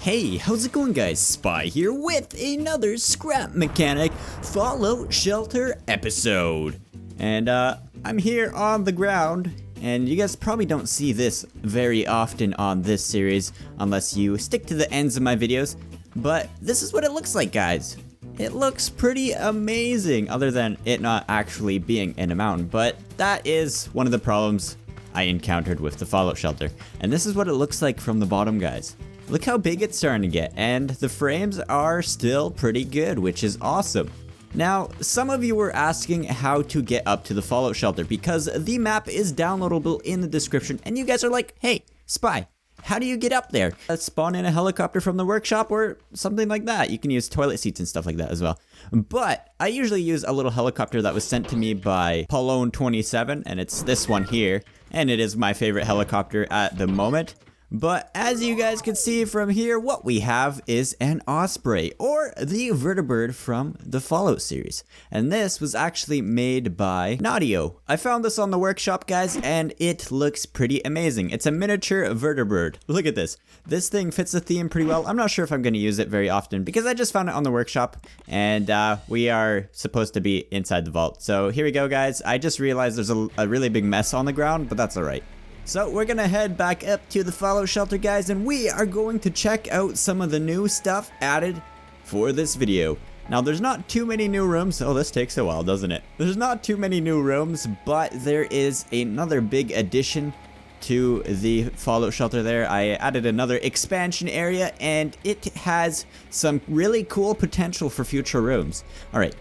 Hey, how's it going guys? Spy here with another scrap mechanic Fallout Shelter episode. And I'm here on the ground, and you guys probably don't see this very often on this series unless you stick to the ends of my videos, but this is what it looks like, guys. It looks pretty amazing, other than it not actually being in a mountain, but that is one of the problems I encountered with the Fallout Shelter. And this is what it looks like from the bottom, guys. Look how big it's starting to get, and the frames are still pretty good, which is awesome. Now, some of you were asking how to get up to the Fallout Shelter because the map is downloadable in the description, and you guys are like, hey, Spy, how do you get up there? Spawn in a helicopter from the workshop or something like that. You can use toilet seats and stuff like that as well. But I usually use a little helicopter that was sent to me by Paulone27, and it's this one here, and it is my favorite helicopter at the moment. But as you guys can see from here, what we have is an Osprey, or the Vertibird from the Fallout series. And this was actually made by Naudio. I found this on the workshop, guys, and it looks pretty amazing. It's a miniature Vertibird. Look at this. This thing fits the theme pretty well. I'm not sure if I'm going to use it very often because I just found it on the workshop, and we are supposed to be inside the vault. So here we go, guys. I just realized there's a really big mess on the ground, but that's alright. So we're gonna head back up to the Fallout Shelter, guys, and we are going to check out some of the new stuff added for this video. Now, there's not too many new rooms. Oh, this takes a while, doesn't it? There's not too many new rooms, but there is another big addition to the Fallout Shelter there. I added another expansion area, and it has some really cool potential for future rooms. All right,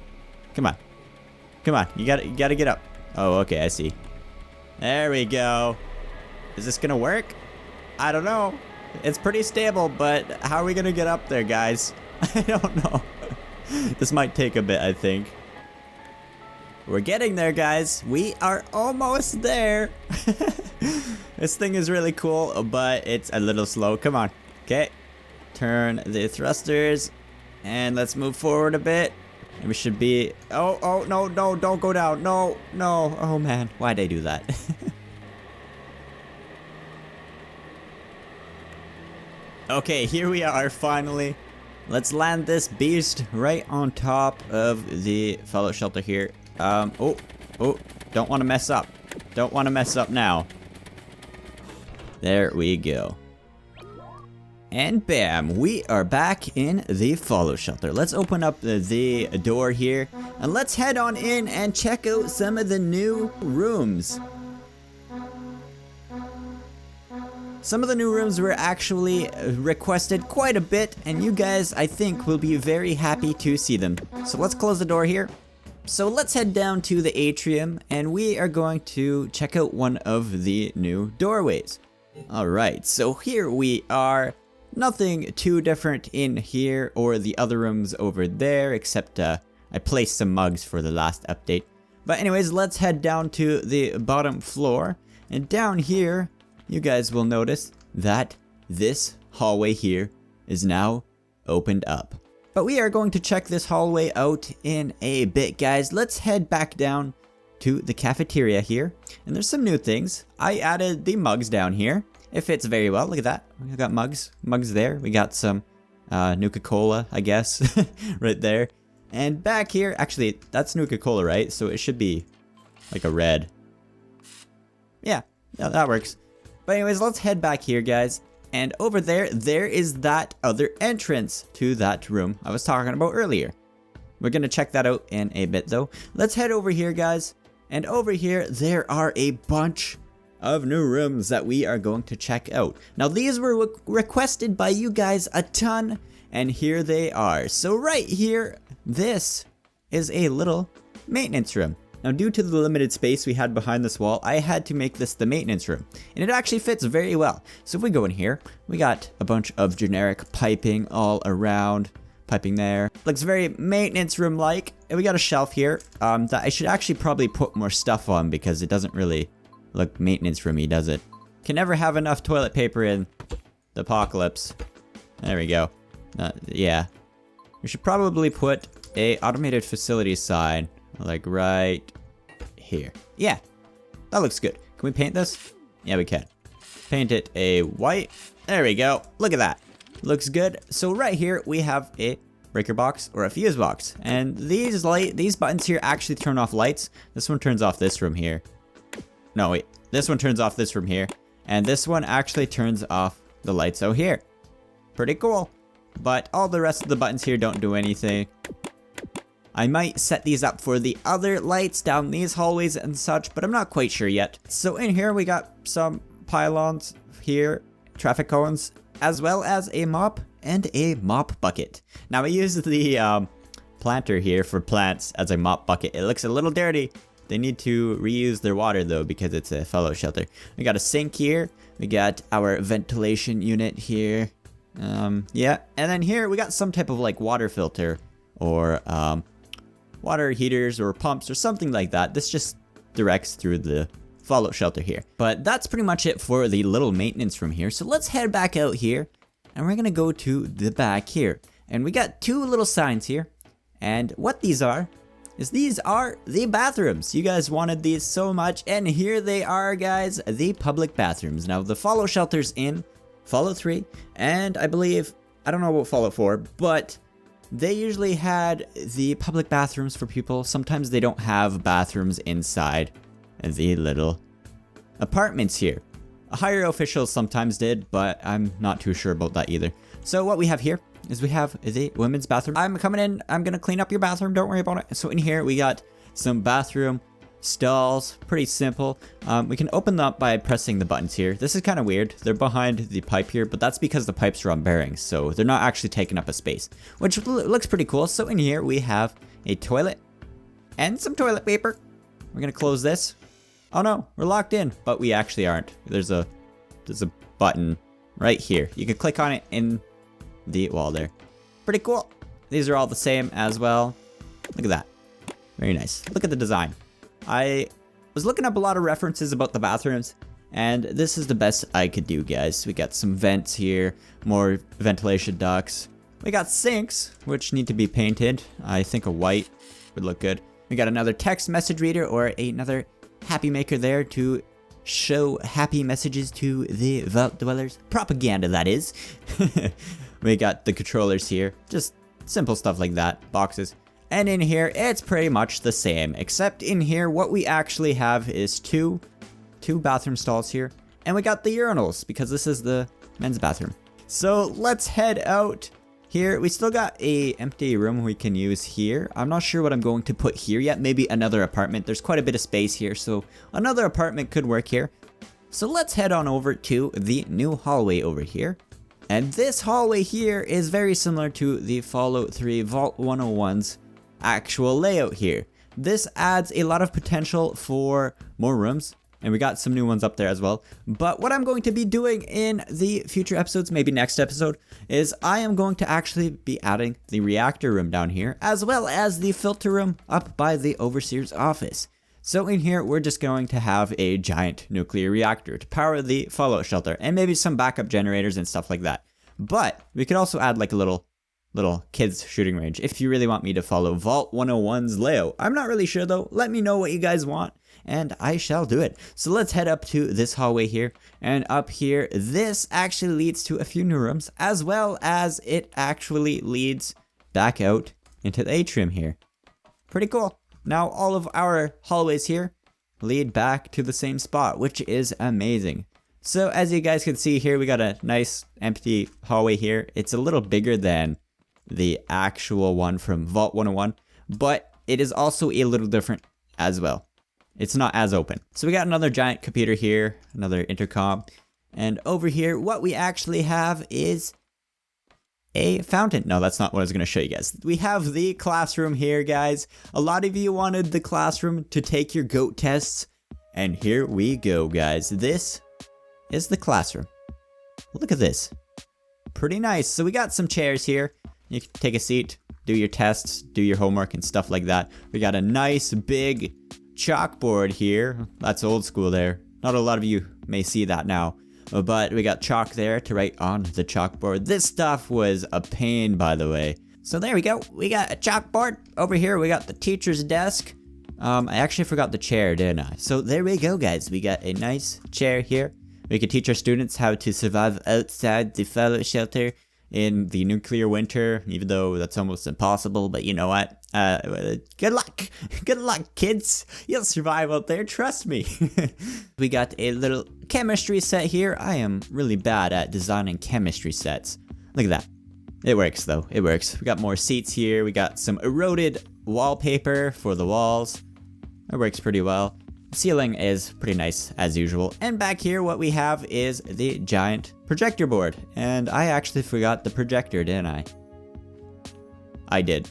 come on. Come on, you gotta get up. Oh, okay, I see. There we go. Is this gonna work? I don't know. It's pretty stable, but how are we gonna get up there, guys? I don't know. This might take a bit, I think. We're getting there, guys. We are almost there. This thing is really cool, but it's a little slow. Come on. Okay. Turn the thrusters, and let's move forward a bit. And we should be... Oh, no, don't go down. No. Oh, man. Why'd I do that? Okay, here we are, finally. Let's land this beast right on top of the Fallout Shelter here. Oh, don't want to mess up. Don't want to mess up now. There we go. And bam, we are back in the Fallout Shelter. Let's open up the door here, and let's head on in and check out some of the new rooms. Some of the new rooms were actually requested quite a bit, and you guys, I think, will be very happy to see them. So let's close the door here. So let's head down to the atrium, and we are going to check out one of the new doorways. Alright, so here we are. Nothing too different in here or the other rooms over there, except I placed some mugs for the last update. But anyways, let's head down to the bottom floor, and down here, you guys will notice that this hallway here is now opened up. But we are going to check this hallway out in a bit, guys. Let's head back down to the cafeteria here. And there's some new things. I added the mugs down here. It fits very well. Look at that. We got mugs there. We got some Nuka-Cola, I guess, right there. And back here, actually, that's Nuka-Cola, right? So it should be like a red. Yeah, that works. But anyways, let's head back here, guys. And over there, there is that other entrance to that room I was talking about earlier. We're going to check that out in a bit, though. Let's head over here, guys. And over here, there are a bunch of new rooms that we are going to check out. Now, these were requested by you guys a ton, and here they are. So right here, this is a little maintenance room. Now, due to the limited space we had behind this wall, I had to make this the maintenance room. And it actually fits very well. So if we go in here, we got a bunch of generic piping all around. Piping there. Looks very maintenance room-like. And we got a shelf here that I should actually probably put more stuff on because it doesn't really look maintenance roomy, does it? Can never have enough toilet paper in the apocalypse. There we go. Yeah. We should probably put a automated facility sign. Like right here. Yeah, that looks good. Can we paint this? Yeah, we can. Paint it a white. There we go. Look at that. Looks good. So right here we have a breaker box or a fuse box, and these buttons here actually turn off lights. This one turns off this room here. No, wait. This one turns off this room here, and this one actually turns off the lights out here. Pretty cool. But all the rest of the buttons here don't do anything. I might set these up for the other lights down these hallways and such, but I'm not quite sure yet. So in here we got some pylons here, traffic cones, as well as a mop and a mop bucket. Now I use the planter here for plants as a mop bucket. It looks a little dirty. They need to reuse their water though because it's a fallout shelter. We got a sink here. We got our ventilation unit here. Yeah, and then here we got some type of like water filter or water heaters or pumps or something like that. This just directs through the fallout shelter here. But that's pretty much it for the little maintenance room here. So let's head back out here and we're gonna go to the back here. And we got two little signs here. And what these are is these are the bathrooms. You guys wanted these so much, and here they are, guys, the public bathrooms. Now the fallout shelter's in Fallout 3, and I believe, I don't know about Fallout 4, but they usually had the public bathrooms for people. Sometimes they don't have bathrooms inside the little apartments here. Higher officials sometimes did, but I'm not too sure about that either. So what we have here is we have the women's bathroom. I'm coming in, I'm gonna clean up your bathroom, don't worry about it. So in here we got some bathroom stalls, pretty simple. We can open them up by pressing the buttons here. This is kind of weird. They're behind the pipe here, but that's because the pipes are on bearings, so they're not actually taking up a space, which looks pretty cool. So in here we have a toilet and some toilet paper. We're gonna close this. Oh no, we're locked in, but we actually aren't. There's a button right here. You can click on it in the wall there. Pretty cool. These are all the same as well. Look at that. Very nice. Look at the design. I was looking up a lot of references about the bathrooms, and this is the best I could do, guys. We got some vents here, more ventilation ducts. We got sinks, which need to be painted. I think a white would look good. We got another text message reader or another happy maker there to show happy messages to the vault dwellers. Propaganda, that is. We got the controllers here. Just simple stuff like that. Boxes. And in here, it's pretty much the same, except in here, what we actually have is two bathroom stalls here. And we got the urinals, because this is the men's bathroom. So let's head out here. We still got a empty room we can use here. I'm not sure what I'm going to put here yet. Maybe another apartment. There's quite a bit of space here, so another apartment could work here. So let's head on over to the new hallway over here. And this hallway here is very similar to the Fallout 3 Vault 101's actual layout here. This adds a lot of potential for more rooms, and we got some new ones up there as well. But what I'm going to be doing in the future episodes, maybe next episode, is I am going to actually be adding the reactor room down here, as well as the filter room up by the overseer's office. So in here, we're just going to have a giant nuclear reactor to power the fallout shelter, and maybe some backup generators and stuff like that. But we could also add like a little kids shooting range if you really want me to follow Vault 101's layout. I'm not really sure though. Let me know what you guys want and I shall do it. So let's head up to this hallway here, and up here this actually leads to a few new rooms, as well as it actually leads back out into the atrium here. Pretty cool. Now all of our hallways here lead back to the same spot, which is amazing. So as you guys can see here, we got a nice empty hallway here. It's a little bigger than the actual one from Vault 101, but it is also a little different as well. It's not as open. So we got another giant computer here, another intercom, and over here what we actually have is a fountain. No, that's not what I was going to show you guys. We have the classroom here, guys. A lot of you wanted the classroom to take your goat tests, and here we go, guys. This is the classroom. Look at this. Pretty nice. So we got some chairs here. You can take a seat, do your tests, do your homework and stuff like that. We got a nice big chalkboard here. That's old school there. Not a lot of you may see that now, but we got chalk there to write on the chalkboard. This stuff was a pain, by the way. So there we go. We got a chalkboard. Over here we got the teacher's desk. I actually forgot the chair, didn't I? So there we go, guys. We got a nice chair here. We can teach our students how to survive outside the fallout shelter. in the nuclear winter, even though that's almost impossible. But you know what? Good luck. Good luck, kids. You'll survive out there, trust me. We got a little chemistry set here. I am really bad at designing chemistry sets. Look at that. It works though, it works. We got more seats here. We got some eroded wallpaper for the walls. It works pretty well. Ceiling is pretty nice as usual. And back here what we have is the giant projector board. And I actually forgot the projector, didn't I? I did.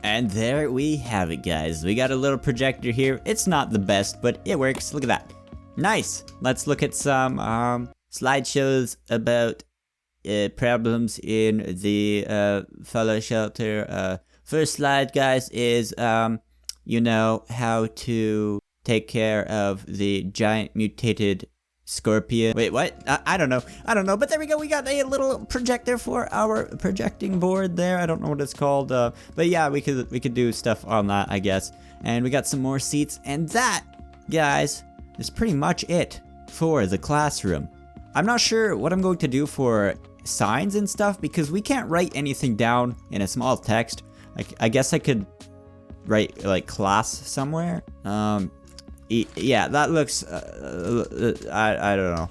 And there we have it, guys. We got a little projector here. It's not the best, but it works. Look at that. Nice. Let's look at some slideshows about problems in the fallout shelter. First slide, guys, is you know, how to take care of the giant mutated scorpion. Wait, what? I don't know. I don't know. But there we go. We got a little projector for our projecting board there. I don't know what it's called. But yeah, we could do stuff on that, I guess. And we got some more seats. And that, guys, is pretty much it for the classroom. I'm not sure what I'm going to do for signs and stuff because we can't write anything down in a small text. I guess I could write like class somewhere. Yeah, that looks I don't know.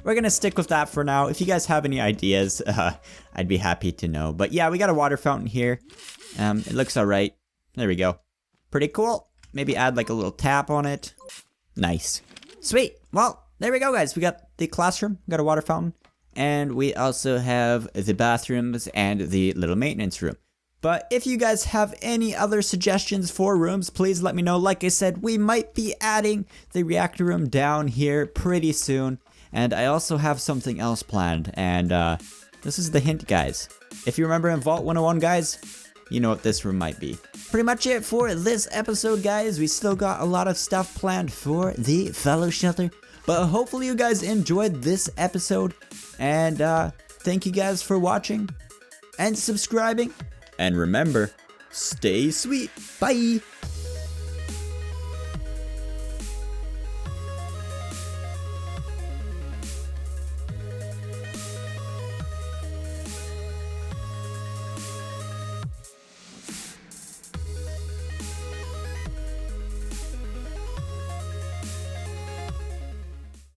We're gonna stick with that for now. If you guys have any ideas, I'd be happy to know. But yeah, we got a water fountain here. It looks all right. There we go. Pretty cool. Maybe add like a little tap on it. Nice. Sweet. Well, there we go, guys. We got the classroom, we got a water fountain, and we also have the bathrooms and the little maintenance room. But if you guys have any other suggestions for rooms, please let me know. Like I said, we might be adding the reactor room down here pretty soon. And I also have something else planned. And this is the hint, guys. If you remember in Vault 101, guys, you know what this room might be. Pretty much it for this episode, guys. We still got a lot of stuff planned for the fallout shelter. But hopefully you guys enjoyed this episode. And thank you guys for watching and subscribing. And remember, stay sweet. Bye.